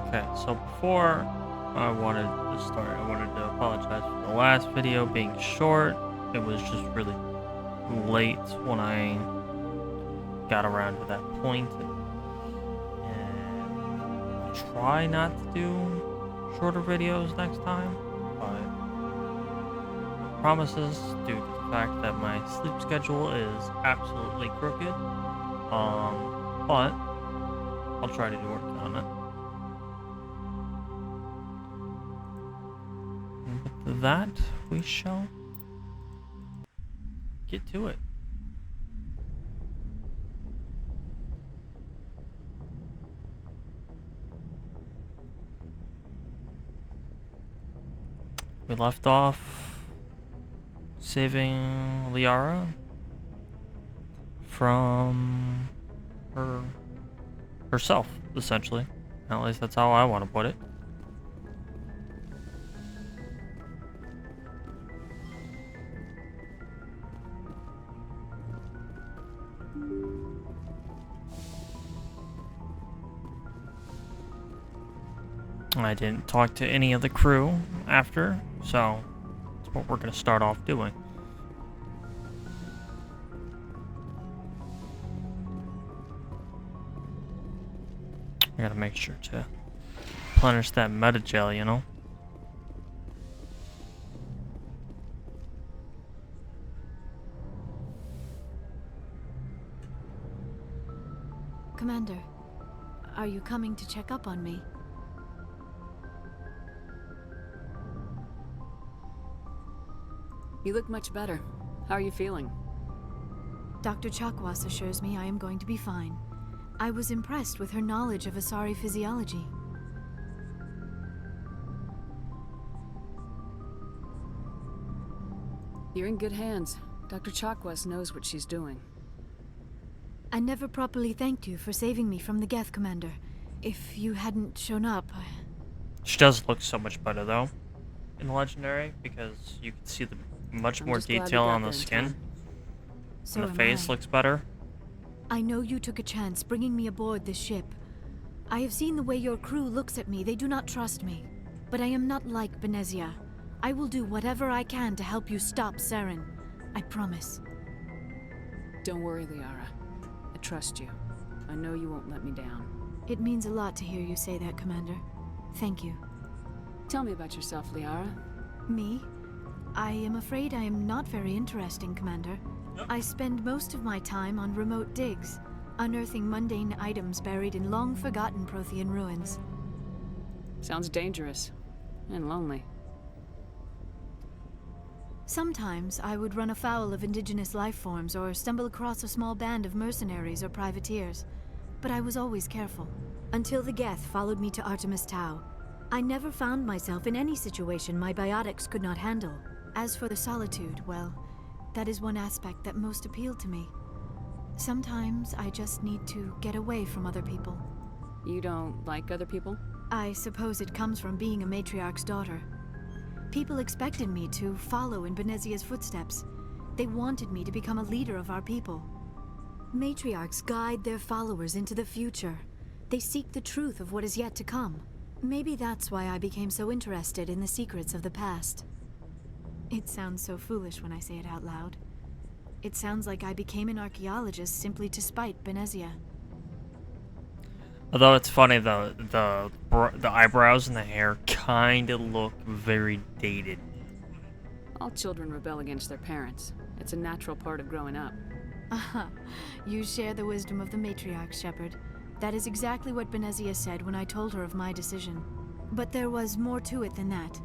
Okay, so before I wanted to start, I wanted to apologize for the last video being short. It was just really late when I got around to that point, and I'll try not to do shorter videos next time, but no promises due to the fact that my sleep schedule is absolutely crooked. But I'll try to do work on it. And with that, we shall get to it. We left off saving Liara from herself, essentially. At least that's how I want to put it. I didn't talk to any of the crew after, so that's what we're going to start off doing. I gotta make sure to replenish that meta gel, you know? Commander, are you coming to check up on me? You look much better. How are you feeling? Dr. Chakwas assures me I am going to be fine. I was impressed with her knowledge of Asari physiology. You're in good hands. Dr. Chakwas knows what she's doing. I never properly thanked you for saving me from the Geth, Commander. If you hadn't shown up... She does look so much better, though, in Legendary, because you can see the much more detail on the skin. So And the face looks better. I know you took a chance bringing me aboard this ship. I have seen the way your crew looks at me. They do not trust me. But I am not like Benezia. I will do whatever I can to help you stop Saren. I promise. Don't worry, Liara. I trust you. I know you won't let me down. It means a lot to hear you say that, Commander. Thank you. Tell me about yourself, Liara. Me? I am afraid I am not very interesting, Commander. I spend most of my time on remote digs, unearthing mundane items buried in long-forgotten Prothean ruins. Sounds dangerous. And lonely. Sometimes I would run afoul of indigenous life forms or stumble across a small band of mercenaries or privateers. But I was always careful. Until the Geth followed me to Artemis Tau. I never found myself in any situation my biotics could not handle. As for the solitude, well, that is one aspect that most appealed to me. Sometimes I just need to get away from other people. You don't like other people? I suppose it comes from being a matriarch's daughter. People expected me to follow in Benezia's footsteps. They wanted me to become a leader of our people. Matriarchs guide their followers into the future. They seek the truth of what is yet to come. Maybe that's why I became so interested in the secrets of the past. It sounds so foolish when I say it out loud. It sounds like I became an archaeologist simply to spite Benezia. Although it's funny, the eyebrows and the hair kind of look very dated. All children rebel against their parents. It's a natural part of growing up. Aha, you share the wisdom of the matriarch, Shepard. That is exactly what Benezia said when I told her of my decision. But there was more to it than that.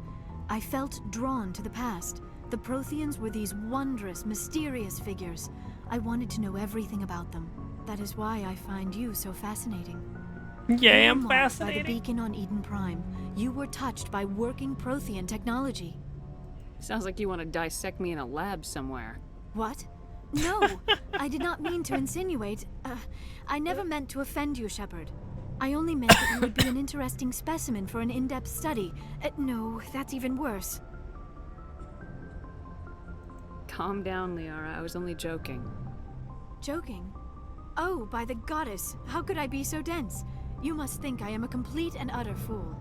I felt drawn to the past. The Protheans were these wondrous, mysterious figures. I wanted to know everything about them. That is why I find you so fascinating. Yeah, You were I'm marked by the fascinating. beacon on Eden Prime. You were touched by working Prothean technology. Sounds like you want to dissect me in a lab somewhere. What? No, I did not mean to insinuate. I never meant to offend you, Shepard. I only meant that you would be an interesting specimen for an in-depth study. No, that's even worse. Calm down, Liara. I was only joking. Joking? Oh, by the goddess, how could I be so dense? You must think I am a complete and utter fool.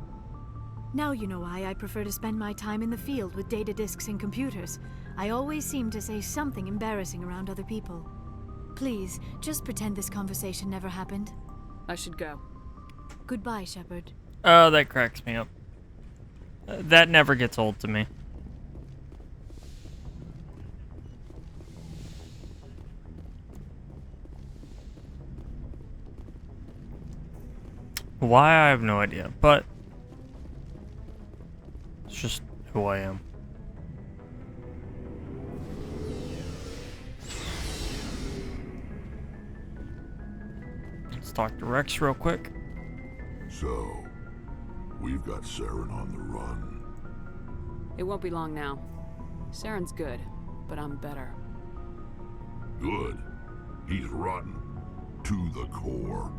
Now you know why I prefer to spend my time in the field with data disks and computers. I always seem to say something embarrassing around other people. Please, just pretend this conversation never happened. I should go. Goodbye, Shepard. Oh, that cracks me up. That never gets old to me. Why, I have no idea, but it's just who I am. Let's talk to Rex real quick. So, we've got Saren on the run. It won't be long now. Saren's good, but I'm better. Good. He's rotten. To the core.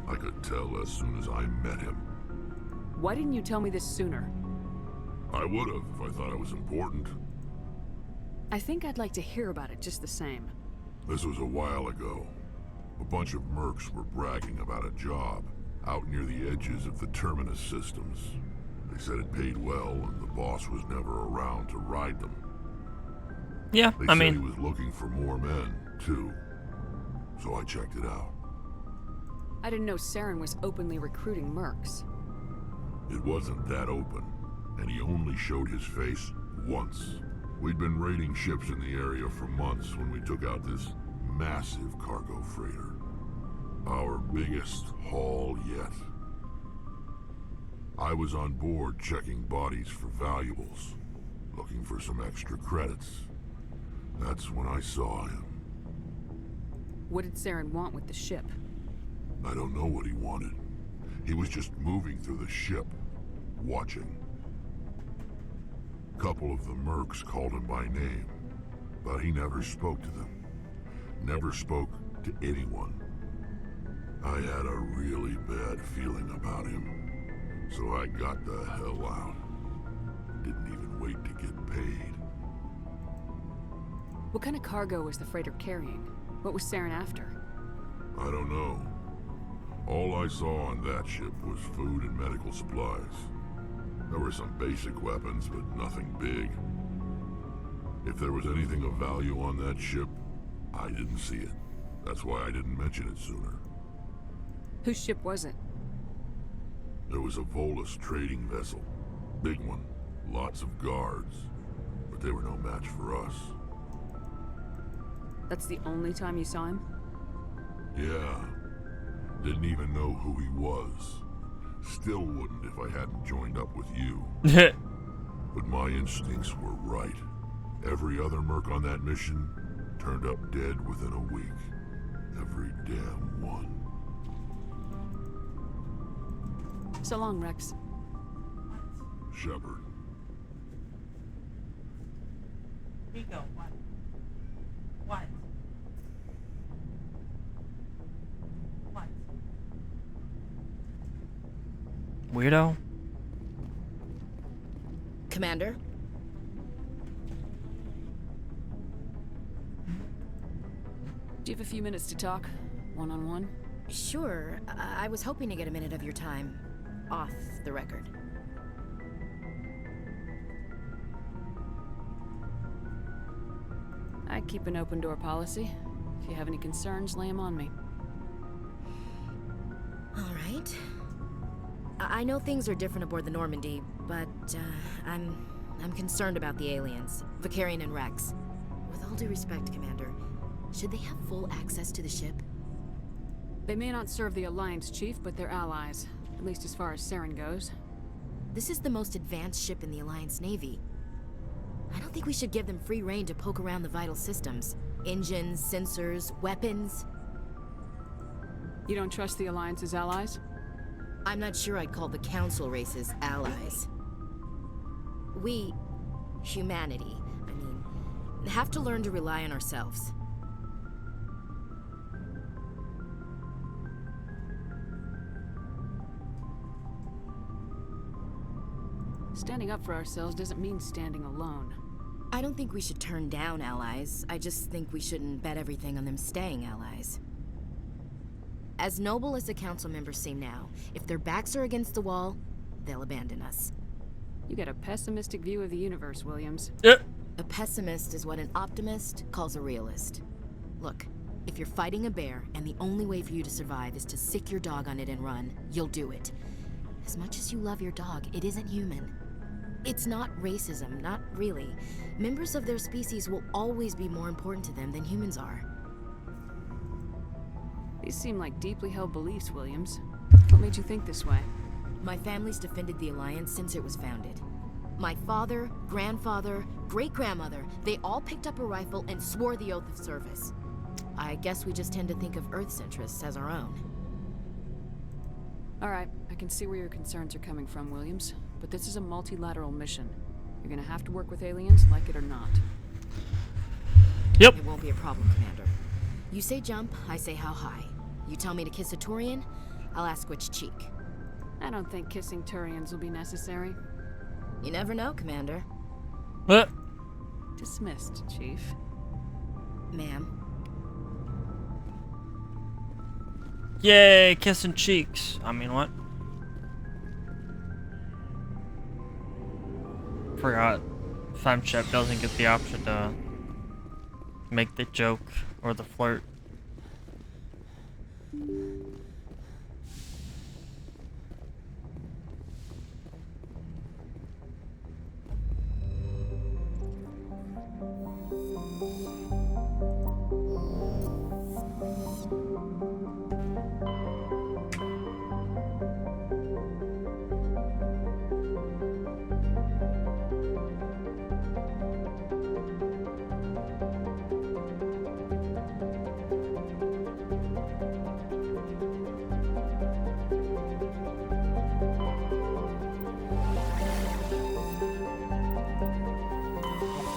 I could tell as soon as I met him. Why didn't you tell me this sooner? I would have if I thought it was important. I think I'd like to hear about it just the same. This was a while ago. A bunch of mercs were bragging about a job out near the edges of the Terminus systems. They said it paid well and the boss was never around to ride them. Yeah, They I said mean, he was looking for more men, too. So I checked it out. I didn't know Saren was openly recruiting mercs. It wasn't that open, and he only showed his face once. We'd been raiding ships in the area for months when we took out this massive cargo freighter. Our biggest haul yet. I was on board checking bodies for valuables, looking for some extra credits. That's when I saw him. What did Saren want with the ship? I don't know what he wanted. He was just moving through the ship, watching. Couple of the mercs called him by name, but he never spoke to them. Never spoke to anyone. I had a really bad feeling about him, so I got the hell out. Didn't even wait to get paid. What kind of cargo was the freighter carrying? What was Saren after? I don't know. All I saw on that ship was food and medical supplies. There were some basic weapons, but nothing big. If there was anything of value on that ship, I didn't see it. That's why I didn't mention it sooner. Whose ship was it? There was a Volus trading vessel. Big one. Lots of guards. But they were no match for us. That's the only time you saw him? Yeah. Didn't even know who he was. Still wouldn't if I hadn't joined up with you. But my instincts were right. Every other merc on that mission turned up dead within a week. Every damn one. So long, Rex. Shepard. Rico, what? What? What? Weirdo? Commander? Do you have a few minutes to talk? One-on-one? Sure. I was hoping to get a minute of your time. Off the record. I keep an open door policy. If you have any concerns, lay them on me. All right. I know things are different aboard the Normandy, but I'm concerned about the aliens, Vicarian and Rex. With all due respect, Commander, should they have full access to the ship? They may not serve the Alliance, Chief, but they're allies. At least as far as Saren goes. This is the most advanced ship in the Alliance Navy. I don't think we should give them free rein to poke around the vital systems. Engines, sensors, weapons. You don't trust the Alliance's allies? I'm not sure I'd call the Council races allies. We, humanity, have to learn to rely on ourselves. Standing up for ourselves doesn't mean standing alone. I don't think we should turn down allies. I just think we shouldn't bet everything on them staying allies. As noble as the council members seem now, if their backs are against the wall, they'll abandon us. You get a pessimistic view of the universe, Williams. A pessimist is what an optimist calls a realist. Look, if you're fighting a bear and the only way for you to survive is to sick your dog on it and run, you'll do it. As much as you love your dog, it isn't human. It's not racism, not really. Members of their species will always be more important to them than humans are. These seem like deeply held beliefs, Williams. What made you think this way? My family's defended the Alliance since it was founded. My father, grandfather, great-grandmother, they all picked up a rifle and swore the oath of service. I guess we just tend to think of Earth's interests as our own. All right, I can see where your concerns are coming from, Williams. But this is a multilateral mission. You're gonna have to work with aliens, like it or not. Yep. It won't be a problem, Commander. You say jump, I say how high. You tell me to kiss a Turian, I'll ask which cheek. I don't think kissing Turians will be necessary. You never know, Commander. What? Dismissed, Chief. Ma'am. Yay, kissing cheeks. I mean, what? Forgot. Femshep doesn't get the option to make the joke or the flirt.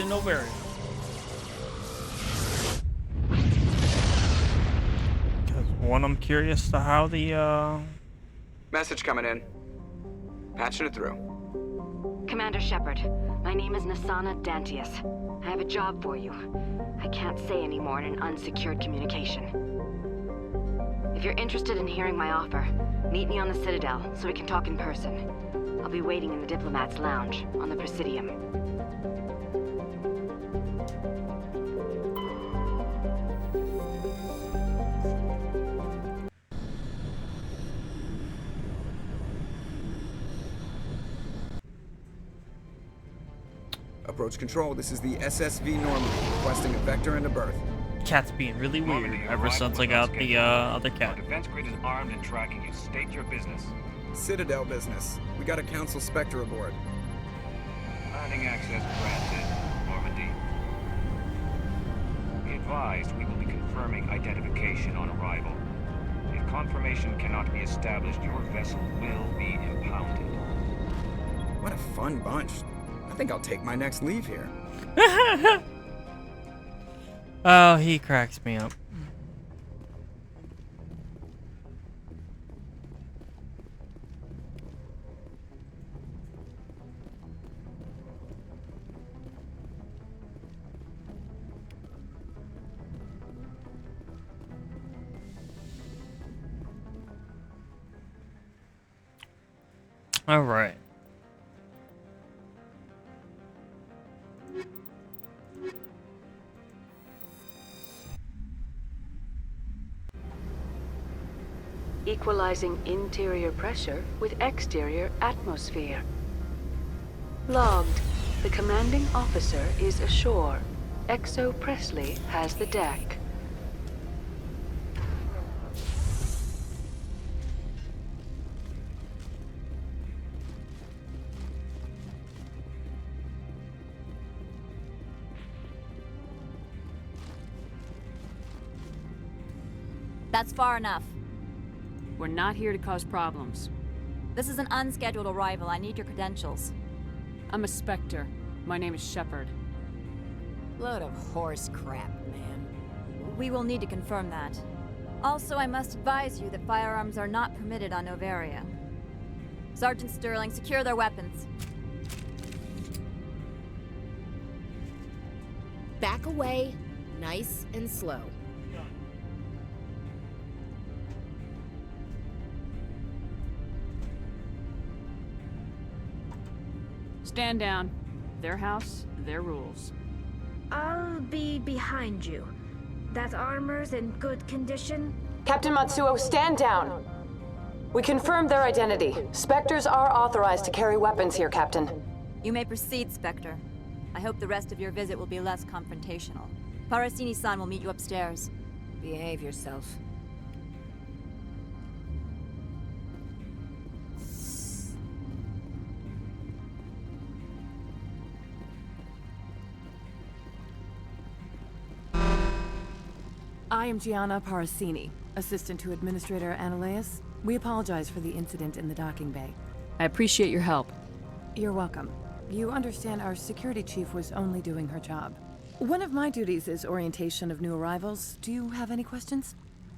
No barrier. One, I'm curious to how the Message coming in. Patching it through. Commander Shepard, my name is Nasana Dantius. I have a job for you. I can't say any more in an unsecured communication. If you're interested in hearing my offer, meet me on the Citadel so we can talk in person. I'll be waiting in the Diplomat's Lounge on the Presidium. Approach control, this is the SSV Normandy, requesting a vector and a berth. cat's being really weird ever since I got the other cat. Our defense grid is armed and tracking you. State your business. Citadel business. We got a Council Spectre aboard. Landing access granted, Normandy. Be advised, we will be confirming identification on arrival. If confirmation cannot be established, your vessel will be impounded. What a fun bunch. I think I'll take my next leave here. Oh, he cracks me up. All right. Equalizing interior pressure with exterior atmosphere. Logged. The commanding officer is ashore. Exo Presley has the deck. That's far enough. We're not here to cause problems. This is an unscheduled arrival. I need your credentials. I'm a Spectre. My name is Shepard. Load of horse crap, man. We will need to confirm that. Also, I must advise you that firearms are not permitted on Novaria. Sergeant Sterling, secure their weapons. Back away, nice and slow. Stand down. Their house, their rules. I'll be behind you. That armor's in good condition? Captain Matsuo, stand down! We confirmed their identity. Spectres are authorized to carry weapons here, Captain. You may proceed, Spectre. I hope the rest of your visit will be less confrontational. Parasini-san will meet you upstairs. Behave yourself. I am Gianna Parasini, assistant to Administrator Ananias. We apologize for the incident in the docking bay. I appreciate your help. You're welcome. You understand our security chief was only doing her job. One of my duties is orientation of new arrivals. Do you have any questions?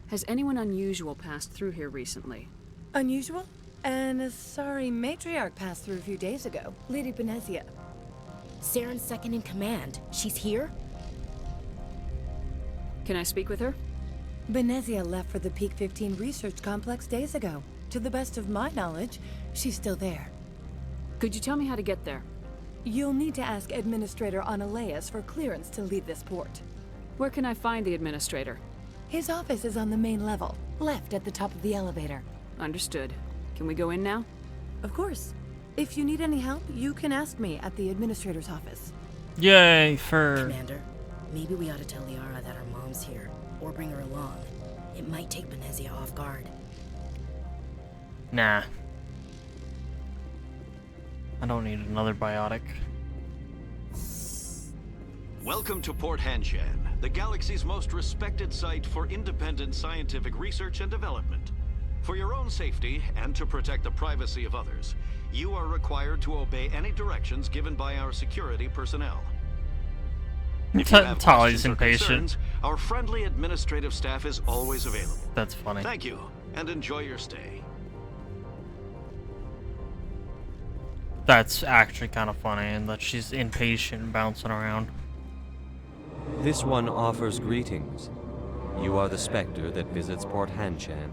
Has anyone unusual passed through here recently? Unusual? And a sorry matriarch passed through a few days ago. Lady Benezia. Saren's second in command. She's here? Can I speak with her? Benezia left for the Peak 15 research complex days ago. To the best of my knowledge, she's still there. Could you tell me how to get there? You'll need to ask Administrator Ananias for clearance to leave this port. Where can I find the administrator? His office is on the main level, left at the top of the elevator. Understood. Can we go in now? Of course. If you need any help, you can ask me at the administrator's office. Yay for... Commander, maybe we ought to tell Liara that our mom's here, or bring her along. It might take Benezia off guard. Nah. I don't need another biotic. Welcome to Port Hanshan, the galaxy's most respected site for independent scientific research and development. For your own safety and to protect the privacy of others, you are required to obey any directions given by our security personnel. If you have Tali's questions or impatient. concerns, our friendly administrative staff is always available. That's funny. Thank you, and enjoy your stay. That's actually kind of funny, and that she's impatient, bouncing around. This one offers greetings. You are the Spectre that visits Port Hanshan.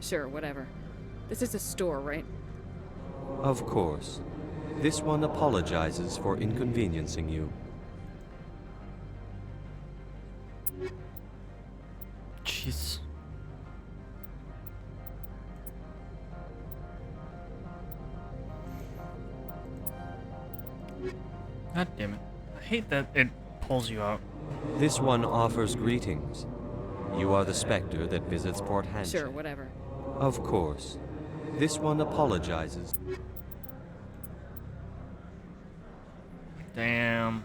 Sure, whatever. This is a store, right? Of course. This one apologizes for inconveniencing you. Jeez. God damn it. I hate that it pulls you out. This one offers greetings. You are the Spectre that visits Port Hanshan. Sure, whatever. Of course. This one apologizes. Damn.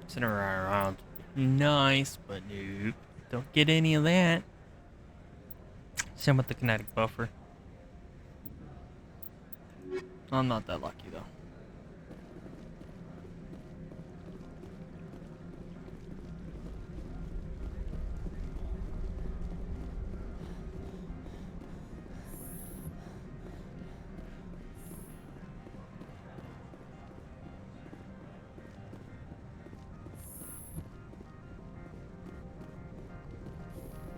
Sitting around. Nice, but nope. Don't get any of that. Same with the kinetic buffer. I'm not that lucky though.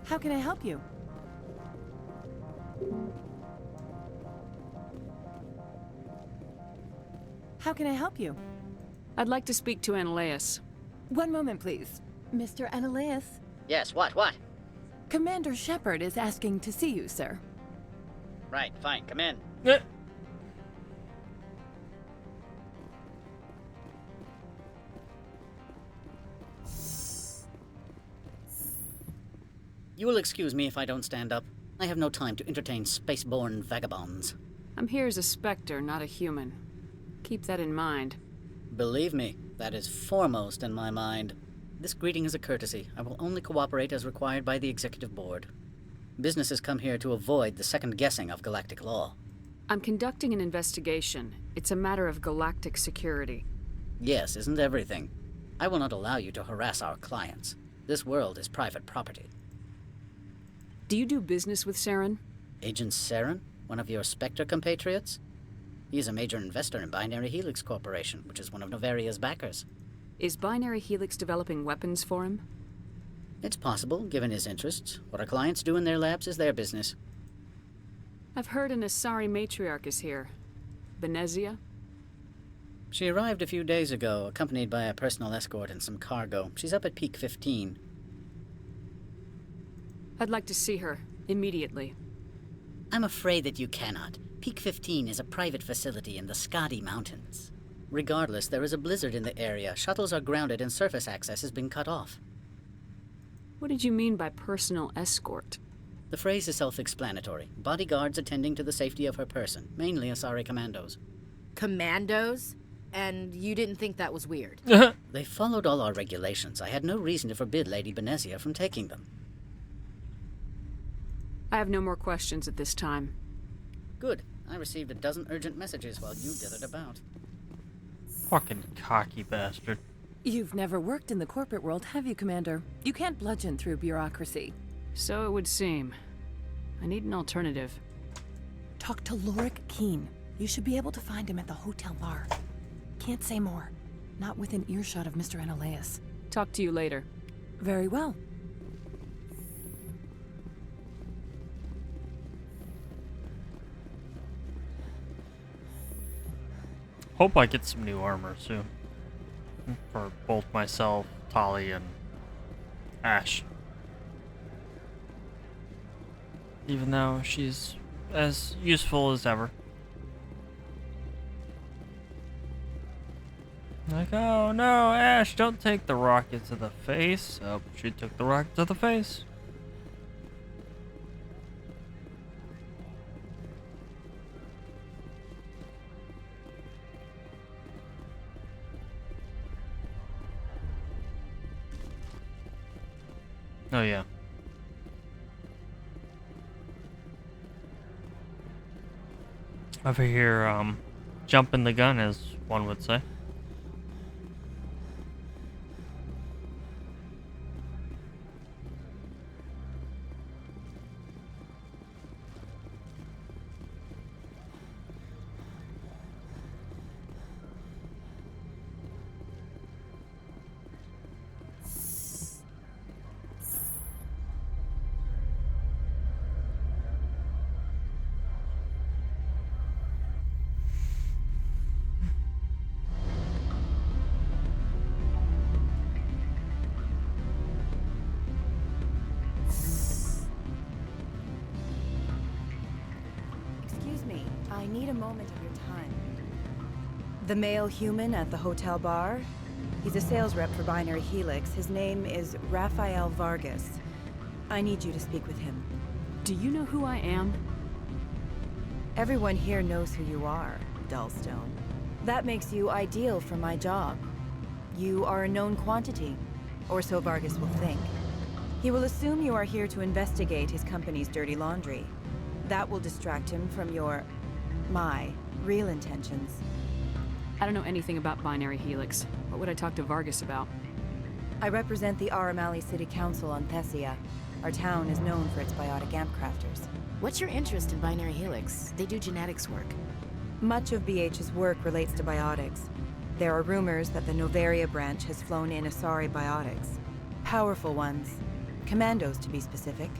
How can I help you? How can I help you? I'd like to speak to Ananias. One moment, please. Mr. Ananias? Yes, what? Commander Shepard is asking to see you, sir. Right, fine, come in. You will excuse me if I don't stand up. I have no time to entertain spaceborne vagabonds. I'm here as a Spectre, not a human. Keep that in mind. Believe me, that is foremost in my mind. This greeting is a courtesy. I will only cooperate as required by the Executive Board. Businesses come here to avoid the second guessing of galactic law. I'm conducting an investigation. It's a matter of galactic security. Yes, isn't everything? I will not allow you to harass our clients. This world is private property. Do you do business with Saren? Agent Saren? One of your Spectre compatriots? He is a major investor in Binary Helix Corporation, which is one of Novaria's backers. Is Binary Helix developing weapons for him? It's possible, given his interests. What our clients do in their labs is their business. I've heard an Asari matriarch is here. Benezia? She arrived a few days ago, accompanied by a personal escort and some cargo. She's up at Peak 15. I'd like to see her, immediately. I'm afraid that you cannot. Peak 15 is a private facility in the Skadi Mountains. Regardless, there is a blizzard in the area. Shuttles are grounded and surface access has been cut off. What did you mean by personal escort? The phrase is self-explanatory. Bodyguards attending to the safety of her person, mainly Asari commandos. Commandos? And you didn't think that was weird? They followed all our regulations. I had no reason to forbid Lady Benezia from taking them. I have no more questions at this time. Good. I received a dozen urgent messages while you dithered about. Fucking cocky bastard. You've never worked in the corporate world, have you, Commander? You can't bludgeon through bureaucracy. So it would seem. I need an alternative. Talk to Lorik Keen. You should be able to find him at the hotel bar. Can't say more. Not within earshot of Mr. Analaeus. Talk to you later. Very well. Hope I get some new armor soon. For both myself, Tali, and Ash. Even though she's as useful as ever. Like, oh no, Ash, don't take the rocket to the face. Oh, she took the rocket to the face. Oh yeah. Over here, jumping the gun, as one would say. I need a moment of your time. The male human at the hotel bar? He's a sales rep for Binary Helix. His name is Rafael Vargas. I need you to speak with him. Do you know who I am? Everyone here knows who you are, Dullstone. That makes you ideal for my job. You are a known quantity, or so Vargas will think. He will assume you are here to investigate his company's dirty laundry. That will distract him from my real intentions. I don't know anything about Binary Helix. What would I talk to Vargas about? I represent the Aramali City Council on Thessia. Our town is known for its biotic amp crafters. What's your interest in Binary Helix? They do genetics work. Much of BH's work relates to biotics. There are rumors that the Noveria branch has flown in Asari biotics. Powerful ones. Commandos, to be specific.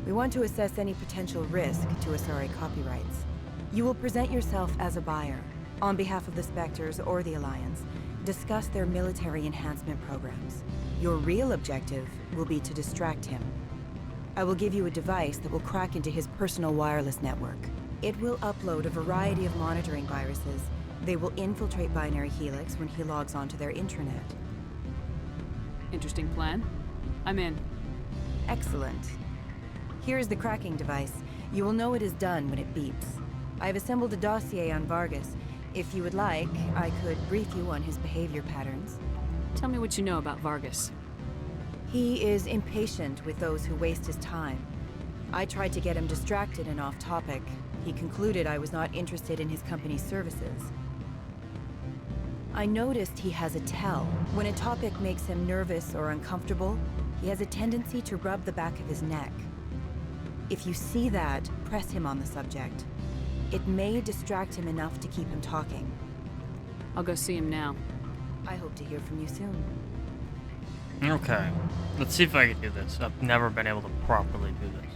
We want to assess any potential risk to Asari copyrights. You will present yourself as a buyer, on behalf of the Spectres or the Alliance. Discuss their military enhancement programs. Your real objective will be to distract him. I will give you a device that will crack into his personal wireless network. It will upload a variety of monitoring viruses. They will infiltrate Binary Helix when he logs onto their intranet. Interesting plan. I'm in. Excellent. Here is the cracking device. You will know it is done when it beeps. I have assembled a dossier on Vargas. If you would like, I could brief you on his behavior patterns. Tell me what you know about Vargas. He is impatient with those who waste his time. I tried to get him distracted and off topic. He concluded I was not interested in his company's services. I noticed he has a tell. When a topic makes him nervous or uncomfortable, he has a tendency to rub the back of his neck. If you see that, press him on the subject. It may distract him enough to keep him talking. I'll go see him now. I hope to hear from you soon. Okay. Let's see if I can do this. I've never been able to properly do this.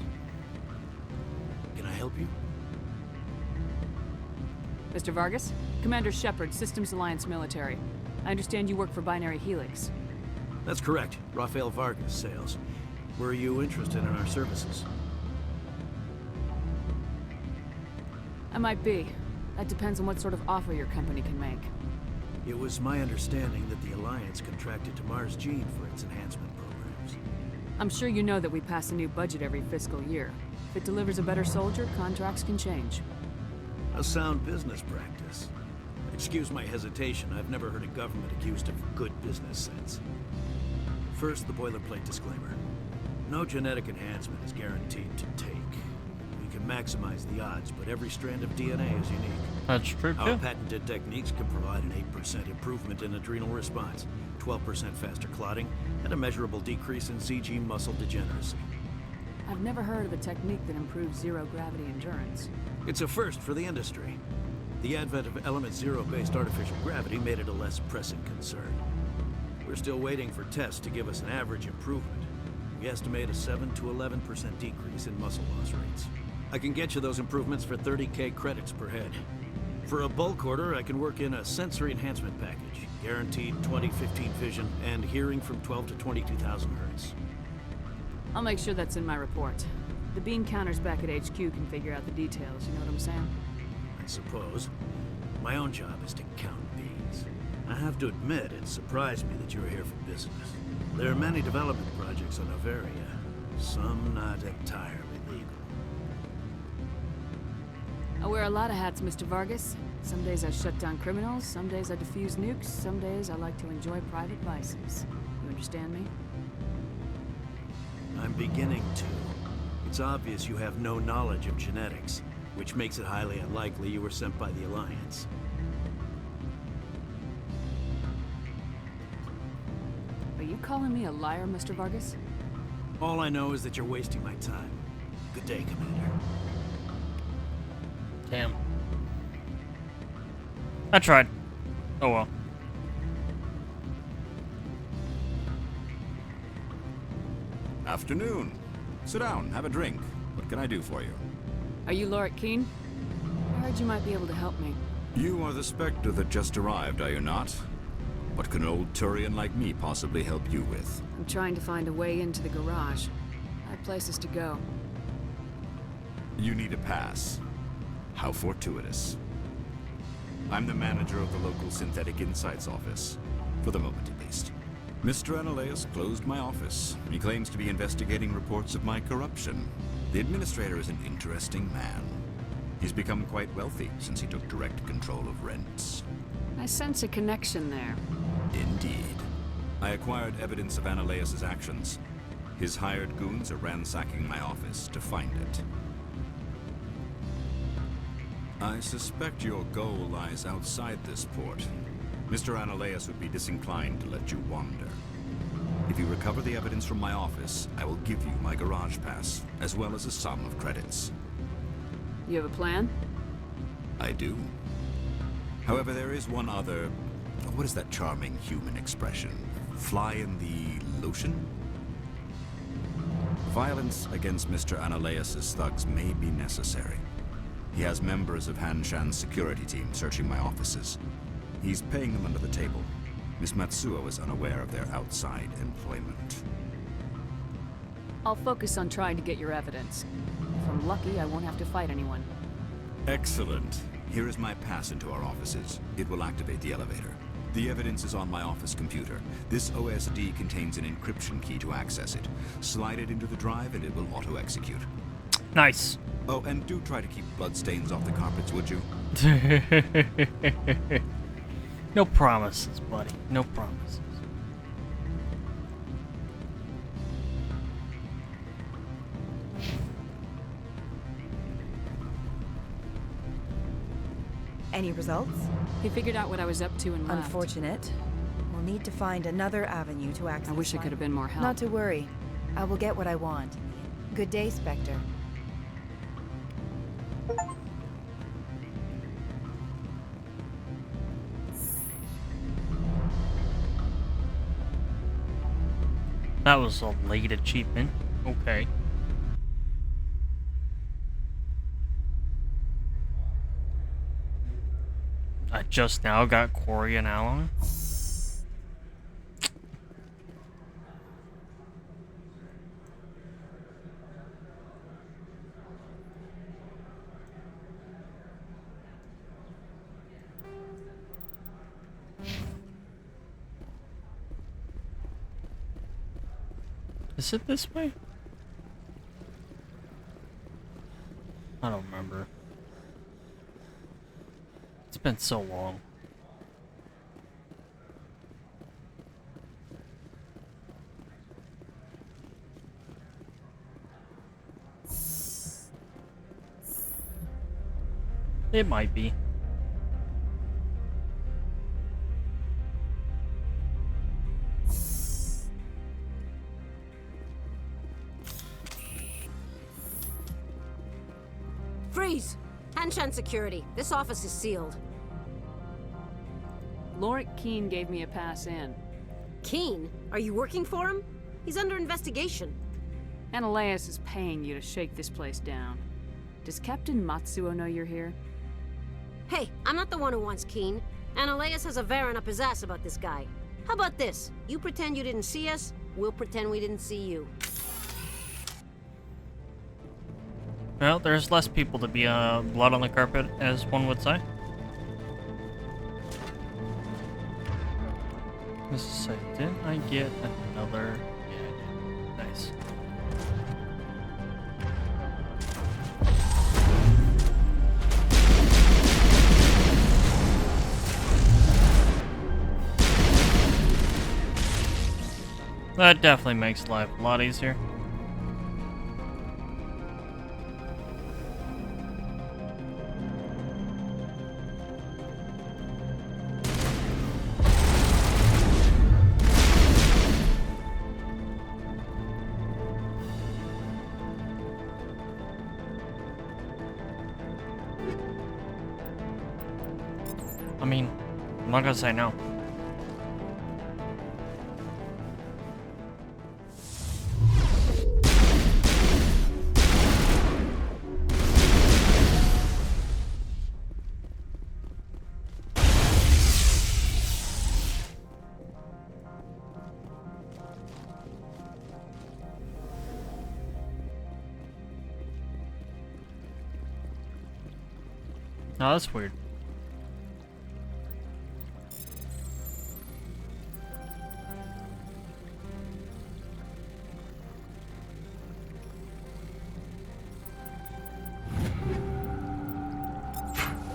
Can I help you? Mr. Vargas? Commander Shepard, Systems Alliance Military. I understand you work for Binary Helix. That's correct. Rafael Vargas, sales. Were you interested in our services? I might be. That depends on what sort of offer your company can make. It was my understanding that the Alliance contracted to Mars Gene for its enhancement programs. I'm sure you know that we pass a new budget every fiscal year. If it delivers a better soldier, contracts can change. A sound business practice. Excuse my hesitation, I've never heard a government accused of good business sense. First, the boilerplate disclaimer. No genetic enhancement is guaranteed to take. We can maximize the odds, but every strand of DNA is unique. That's true, too. Our patented techniques can provide an 8% improvement in adrenal response, 12% faster clotting, and a measurable decrease in ZG muscle degeneracy. I've never heard of a technique that improves zero-gravity endurance. It's a first for the industry. The advent of element zero-based artificial gravity made it a less pressing concern. We're still waiting for tests to give us an average improvement. We estimate a 7 to 11% decrease in muscle loss rates. I can get you those improvements for 30K credits per head. For a bulk order, I can work in a sensory enhancement package, guaranteed 20/15 vision and hearing from 12 to 22,000 hertz. I'll make sure that's in my report. The bean counters back at HQ can figure out the details, you know what I'm saying? I suppose. My own job is to count beans. I have to admit, it surprised me that you were here for business. There are many development projects on Noveria, some not entirely legal. I wear a lot of hats, Mr. Vargas. Some days I shut down criminals, some days I defuse nukes, some days I like to enjoy private vices. You understand me? I'm beginning to. It's obvious you have no knowledge of genetics, which makes it highly unlikely you were sent by the Alliance. Are you calling me a liar, Mr. Vargas? All I know is that you're wasting my time. Good day, Commander. Damn. I tried. Oh well. Afternoon. Sit down, have a drink. What can I do for you? Are you Lorik Keen? I heard you might be able to help me. You are the Spectre that just arrived, are you not? What can an old Turian like me possibly help you with? I'm trying to find a way into the garage. I have places to go. You need a pass. How fortuitous. I'm the manager of the local Synthetic Insights office. For the moment, at least. Mr. Analaeus closed my office. He claims to be investigating reports of my corruption. The administrator is an interesting man. He's become quite wealthy since he took direct control of rents. I sense a connection there. Indeed. I acquired evidence of Analaeus' actions. His hired goons are ransacking my office to find it. I suspect your goal lies outside this port. Mr. Analaeus would be disinclined to let you wander. If you recover the evidence from my office, I will give you my garage pass, as well as a sum of credits. You have a plan? I do. However, there is one other... What is that charming human expression? Fly in the lotion? Violence against Mr. Analaeus' thugs may be necessary. He has members of Han Shan's security team searching my offices. He's paying them under the table. Miss Matsuo is unaware of their outside employment. I'll focus on trying to get your evidence. If I'm lucky, I won't have to fight anyone. Excellent. Here is my pass into our offices. It will activate the elevator. The evidence is on my office computer. This OSD contains an encryption key to access it. Slide it into the drive and it will auto-execute. Nice. Oh, and do try to keep bloodstains off the carpets, would you? No promises, buddy. No promises. Any results? He figured out what I was up to and left. Unfortunate. We'll need to find another avenue to access. I wish I could have been more help. Not to worry. I will get what I want. Good day, Spectre. That was a late achievement. Okay. I just now got Quarry and Alloy. Is it this way? I don't remember. It's been so long. It might be. Freeze! Hanshan security. This office is sealed. Lorik Keene gave me a pass in. Keene? Are you working for him? He's under investigation. Ananias is paying you to shake this place down. Does Captain Matsuo know you're here? Hey, I'm not the one who wants Keene. Ananias has a Varen up his ass about this guy. How about this? You pretend you didn't see us, we'll pretend we didn't see you. Well, there's less people to be blood on the carpet, as one would say. Let's say, didn't I get another? Yeah, I did. Nice. That definitely makes life a lot easier. I mean, I'm not gonna say no. Oh, that's weird.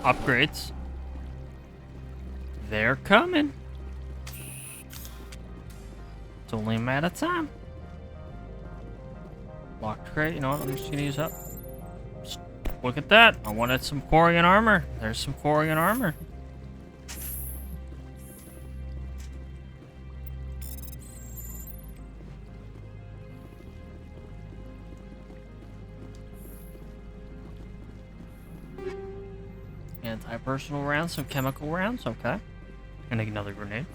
Upgrades. They're coming. It's only a matter of time. Locked crate. You know what? I'm just gonna use that. Just look at that. I wanted some Quarian armor. There's some Quarian armor. Anti-personal rounds, some chemical rounds, okay. And another grenade.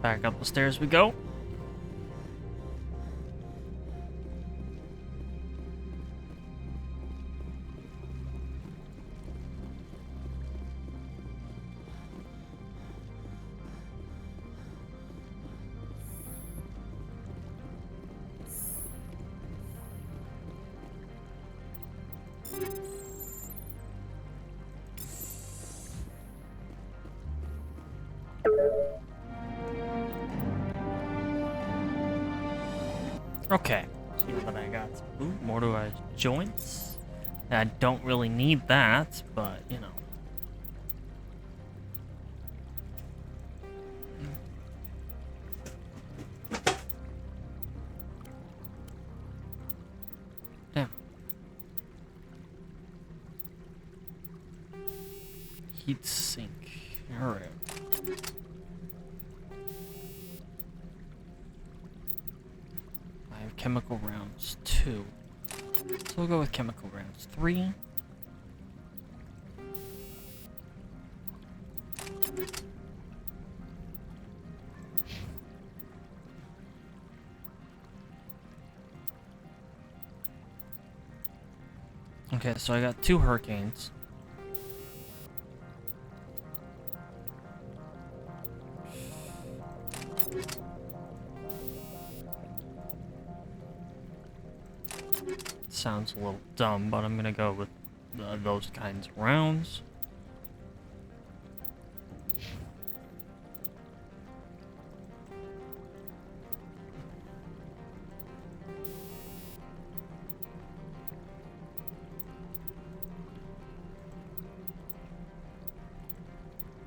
Back up the stairs we go. Okay, so that I got some motorized joints. I don't really need that, but you know. Damn. Heat sink. Alright. Chemical rounds 2. So we'll go with chemical rounds 3. Okay, so I got 2 hurricanes. Sounds a little dumb, but I'm gonna go with those kinds of rounds.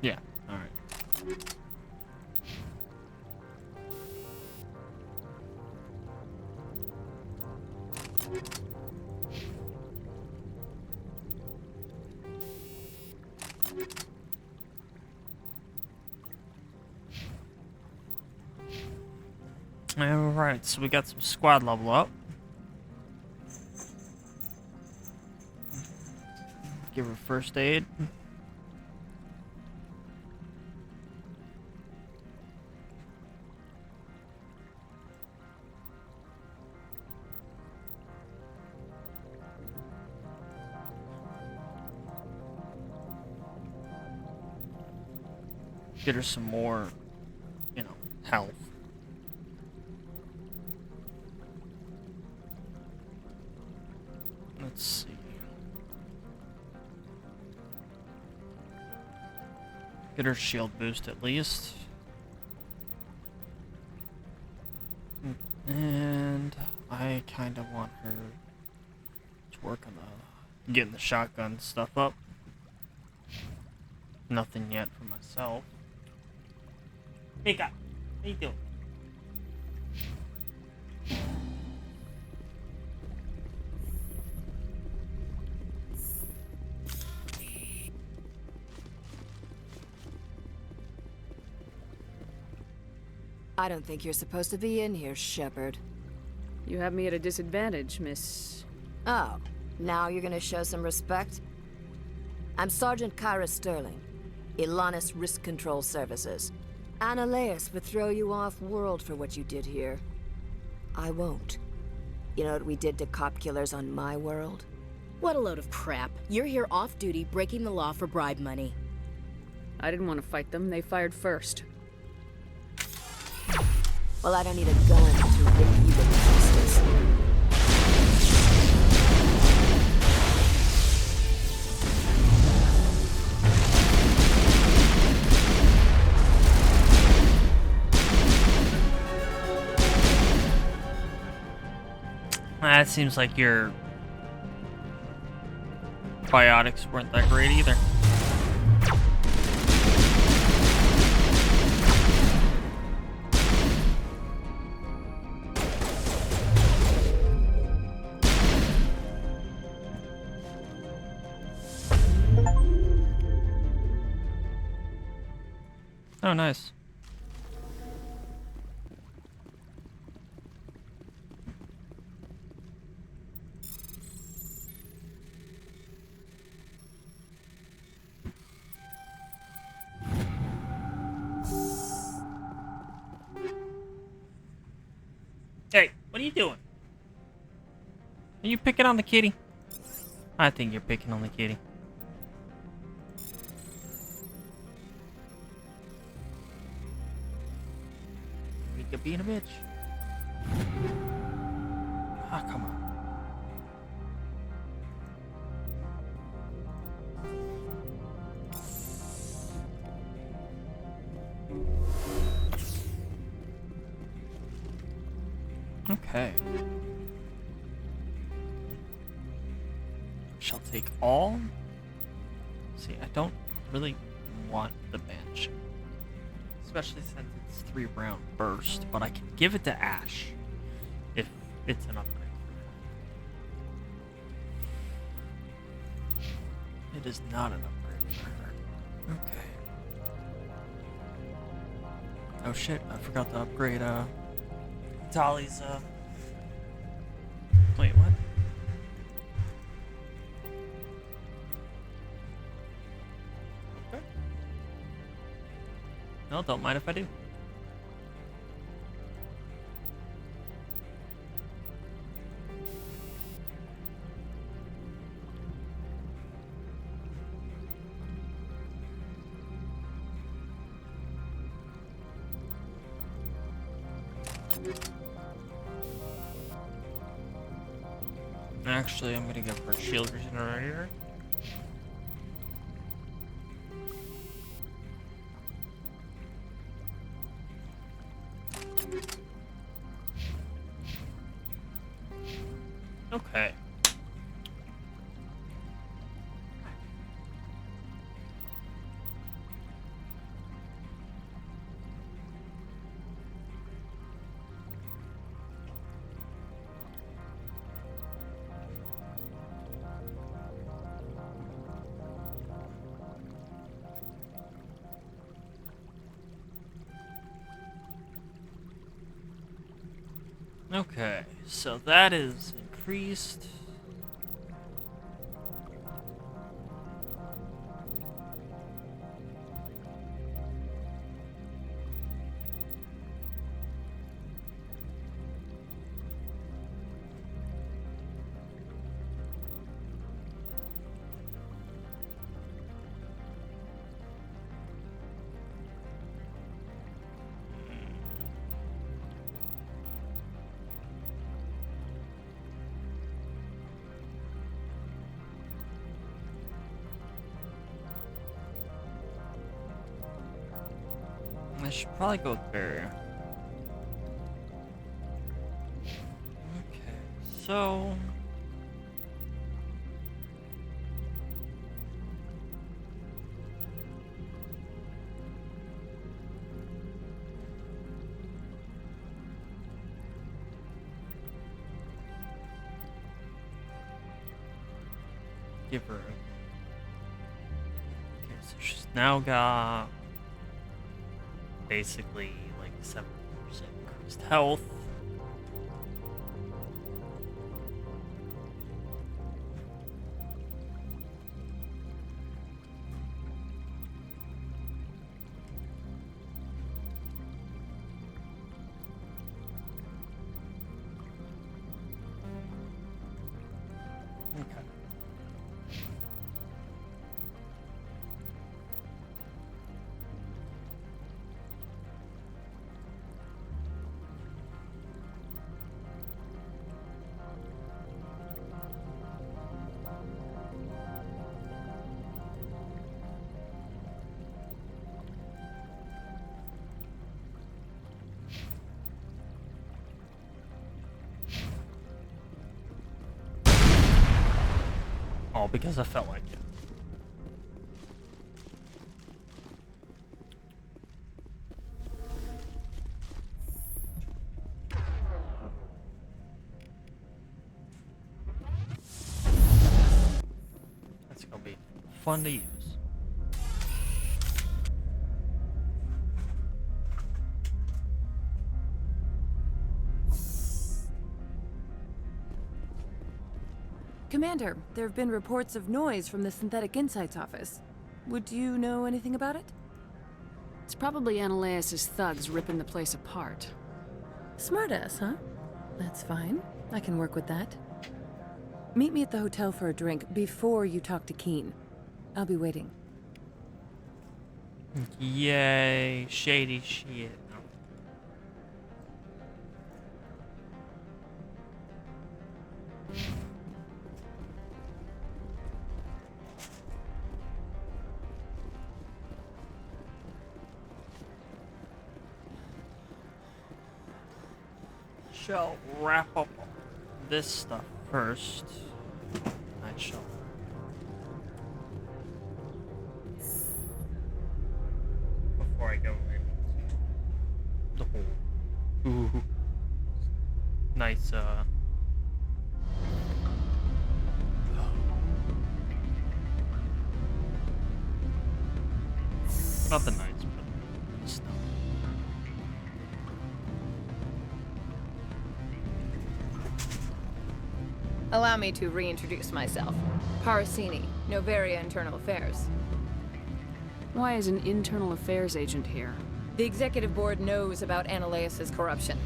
Yeah, alright. Alright, so we got some squad level up. Give her first aid. Get her some more, you know, health. Let's see. Get her shield boost at least. And I kind of want her to work on getting the shotgun stuff up. Nothing yet for myself. Hey, guy. How you doing? I don't think you're supposed to be in here, Shepard. You have me at a disadvantage, Miss... Oh, now you're gonna show some respect? I'm Sergeant Kyra Sterling, Ilanis Risk Control Services. Ananias would throw you off-world for what you did here. I won't. You know what we did to cop killers on my world? What a load of crap. You're here off-duty, breaking the law for bribe money. I didn't want to fight them. They fired first. Well, I don't need a gun to rip you to pieces. It seems like your biotics weren't that great either. Oh, nice. Hey, what are you doing? Are you picking on the kitty? I think you're picking on the kitty. You're being a bitch. Ah, come on. Okay. Shall take all. See, I don't really want the bench. Especially since it's 3-round burst, but I can give it to Ash if it's an upgrade. It is not an upgrade for her. Okay. Oh shit, I forgot to upgrade Dolly's wait, what? Okay. No, don't mind if I do. Actually, I'm gonna go for a shield regenerator. Okay. Okay, so that is increased. I should probably go with barrier. Okay, so give her. Okay, so she's now got basically like 7% increased health. Okay. All because I felt like it. That's gonna be fun to use. Commander, there have been reports of noise from the Synthetic Insights office. Would you know anything about it? It's probably Ananias' thugs ripping the place apart. Smartass, huh? That's fine. I can work with that. Meet me at the hotel for a drink before you talk to Keen. I'll be waiting. Yay, shady shit. Shall wrap up this stuff first. I shall. Before I go in. The whole. Ooh. Nice, not the knights, but the stuff. Allow me to reintroduce myself. Parasini, Novaria Internal Affairs. Why is an internal affairs agent here? The executive board knows about Ananias' corruption.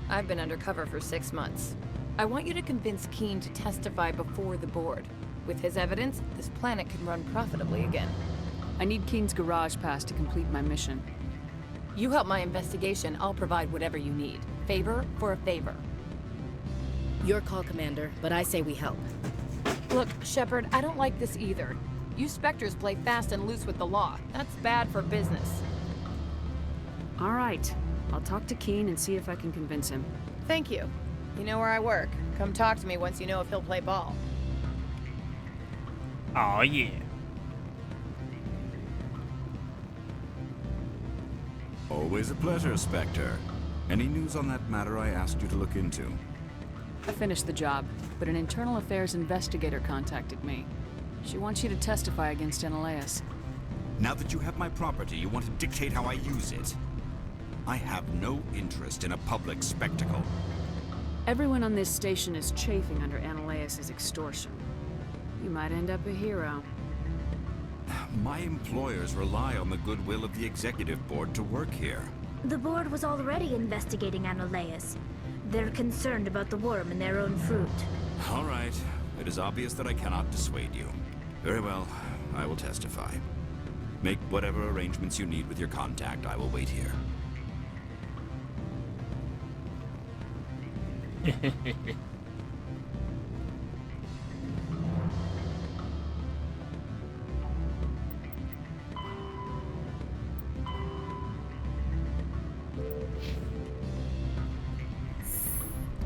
I've been undercover for 6 months. I want you to convince Keen to testify before the board. With his evidence, this planet can run profitably again. I need Keen's garage pass to complete my mission. You help my investigation, I'll provide whatever you need. Favor for a favor. Your call, Commander, but I say we help. Look, Shepard, I don't like this either. You Spectres play fast and loose with the law. That's bad for business. All right. I'll talk to Keen and see if I can convince him. Thank you. You know where I work. Come talk to me once you know if he'll play ball. Oh yeah. Always a pleasure, Spectre. Any news on that matter I asked you to look into? I finished the job, but an internal affairs investigator contacted me. She wants you to testify against Analeas. Now that you have my property, you want to dictate how I use it. I have no interest in a public spectacle. Everyone on this station is chafing under Analeas' extortion. You might end up a hero. My employers rely on the goodwill of the executive board to work here. The board was already investigating Analeas. They're concerned about the worm in their own fruit. All right. It is obvious that I cannot dissuade you. Very well. I will testify. Make whatever arrangements you need with your contact. I will wait here.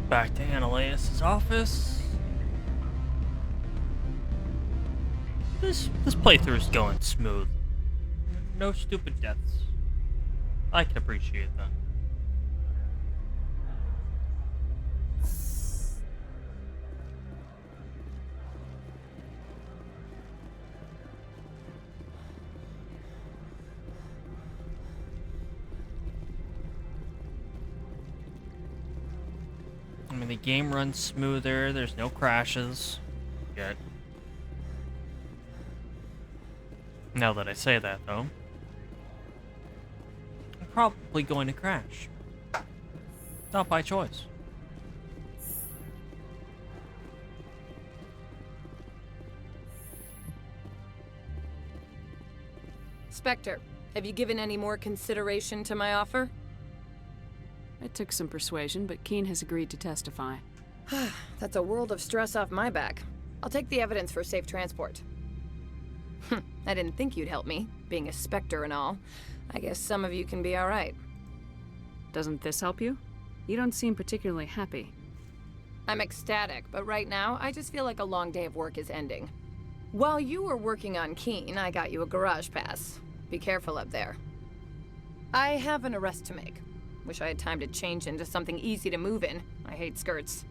Back to Analeas' office. This playthrough is going smooth. No stupid deaths. I can appreciate that. I mean, the game runs smoother, there's no crashes yet. Now that I say that, though, I'm probably going to crash. Not by choice. Spectre, have you given any more consideration to my offer? It took some persuasion, but Keen has agreed to testify. That's a world of stress off my back. I'll take the evidence for safe transport. I didn't think you'd help me, being a Spectre and all. I guess some of you can be alright. Doesn't this help you? You don't seem particularly happy. I'm ecstatic, but right now, I just feel like a long day of work is ending. While you were working on Keen, I got you a garage pass. Be careful up there. I have an arrest to make. Wish I had time to change into something easy to move in. I hate skirts.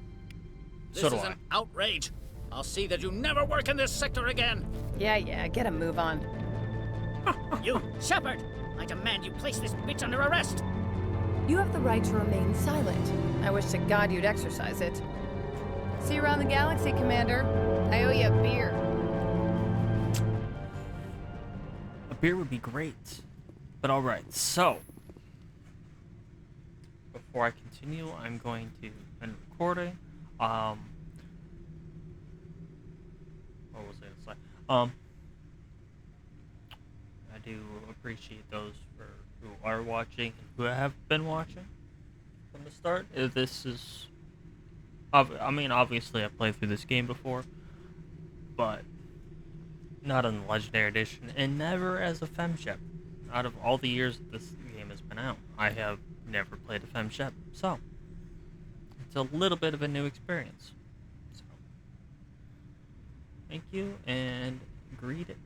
This is an outrage. I'll see that you never work in this sector again. Yeah, get a move on. You, Shepard! I demand you place this bitch under arrest! You have the right to remain silent. I wish to God you'd exercise it. See you around the galaxy, Commander. I owe you a beer. A beer would be great. But alright, so before I continue, I'm going to end recording. What was I gonna say? I do appreciate those who are watching and who have been watching from the start. This is, I mean, obviously I played through this game before, but not in the Legendary Edition, and never as a Femshep. Out of all the years this game has been out, I have never played a Femshep, so it's a little bit of a new experience. So, thank you, and greet it.